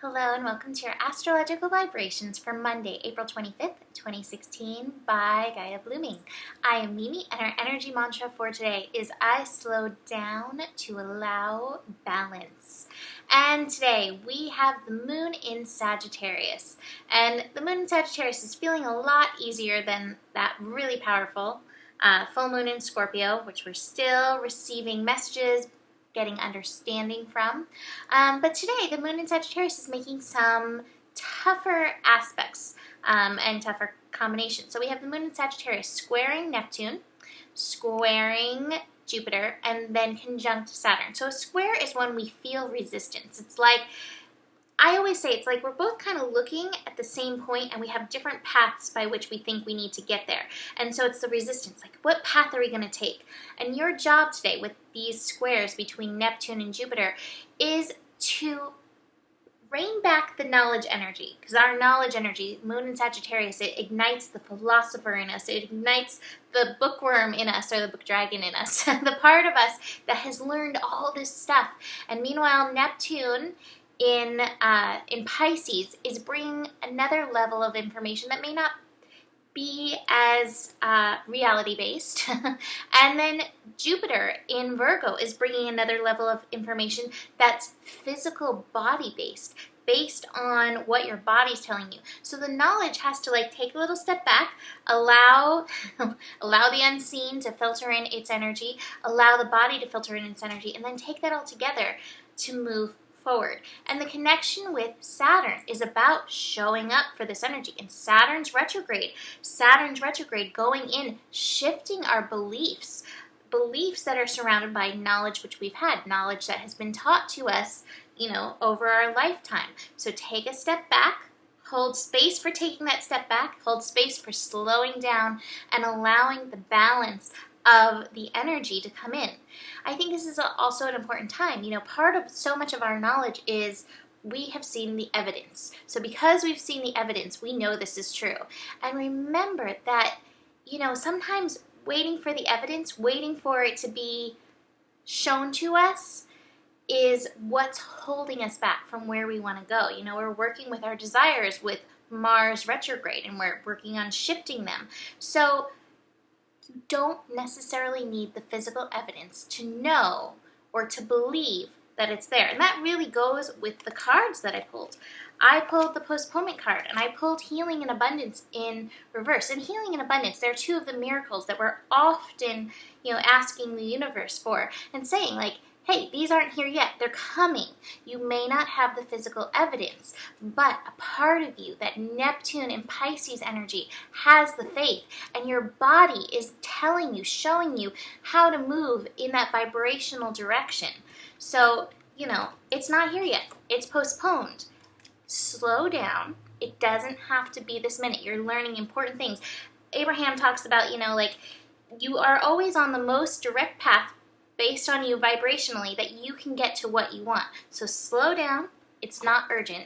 Hello and welcome to your astrological vibrations for Monday, April 25th, 2016 by Gaia Blooming. I am Mimi and our energy mantra for today is I slow down to allow balance. And today we have the moon in Sagittarius. And the moon in Sagittarius is feeling a lot easier than that really powerful full moon in Scorpio, which we're still receiving messages, getting understanding from. But today, the moon in Sagittarius is making some tougher aspects and tougher combinations. So we have the moon in Sagittarius squaring Neptune, squaring Jupiter, and then conjunct Saturn. So a square is when we feel resistance. It's like, I always say, it's like we're both kind of looking at the same point and we have different paths by which we think we need to get there. And so it's the resistance, like what path are we going to take? And your job today with these squares between Neptune and Jupiter is to rein back the knowledge energy. Because our knowledge energy, moon in Sagittarius, it ignites the philosopher in us. It ignites the bookworm in us, or the book dragon in us. The part of us that has learned all this stuff. And meanwhile, Neptune in Pisces is bringing another level of information that may not be as reality-based. And then Jupiter in Virgo is bringing another level of information that's physical body-based, based on what your body's telling you. So the knowledge has to take a little step back, allow the unseen to filter in its energy, allow the body to filter in its energy, and then take that all together to move forward. And the connection with Saturn is about showing up for this energy. And Saturn's retrograde going in, shifting our beliefs that are surrounded by knowledge which we've had, knowledge that has been taught to us, over our lifetime. So take a step back, hold space for taking that step back, hold space for slowing down and allowing the balance of the energy to come in. I think this is also an important time. Part of so much of our knowledge is we have seen the evidence. So because we've seen the evidence, we know this is true. And remember that, sometimes waiting for the evidence, waiting for it to be shown to us is what's holding us back from where we want to go. We're working with our desires with Mars retrograde, and we're working on shifting them. So you don't necessarily need the physical evidence to know or to believe that it's there. And that really goes with the cards that I pulled. I pulled the postponement card, and I pulled healing and abundance in reverse. And healing and abundance, they're two of the miracles that we're often, asking the universe for and saying, hey, these aren't here yet. They're coming. You may not have the physical evidence, but a part of you, that Neptune and Pisces energy, has the faith, and your body is telling you, showing you how to move in that vibrational direction. So, it's not here yet. It's postponed. Slow down. It doesn't have to be this minute. You're learning important things. Abraham talks about, you are always on the most direct path based on you vibrationally that you can get to what you want. So slow down. It's not urgent.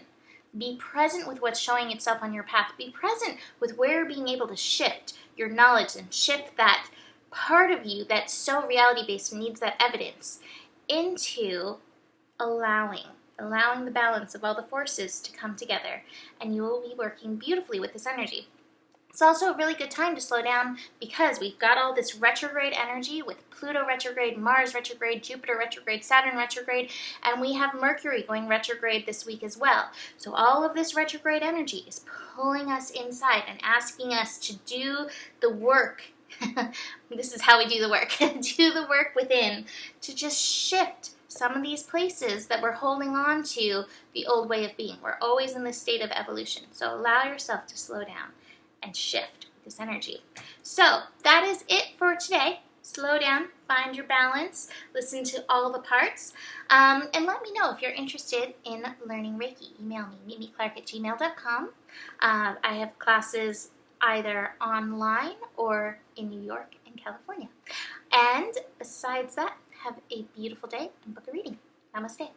Be present with what's showing itself on your path. Be present with where you're being able to shift your knowledge and shift that part of you that's so reality-based and needs that evidence into allowing the balance of all the forces to come together. And you will be working beautifully with this energy. It's also a really good time to slow down because we've got all this retrograde energy with Pluto retrograde, Mars retrograde, Jupiter retrograde, Saturn retrograde, and we have Mercury going retrograde this week as well. So all of this retrograde energy is pulling us inside and asking us to do the work. This is how we do the work. Do the work within to just shift some of these places that we're holding on to the old way of being. We're always in this state of evolution. So allow yourself to slow down and shift with this energy. So that is it for today. Slow down, find your balance, listen to all the parts, and let me know if you're interested in learning Reiki. Email me, mimiclark@gmail.com. I have classes either online or in New York and California. And besides that, have a beautiful day and book a reading. Namaste.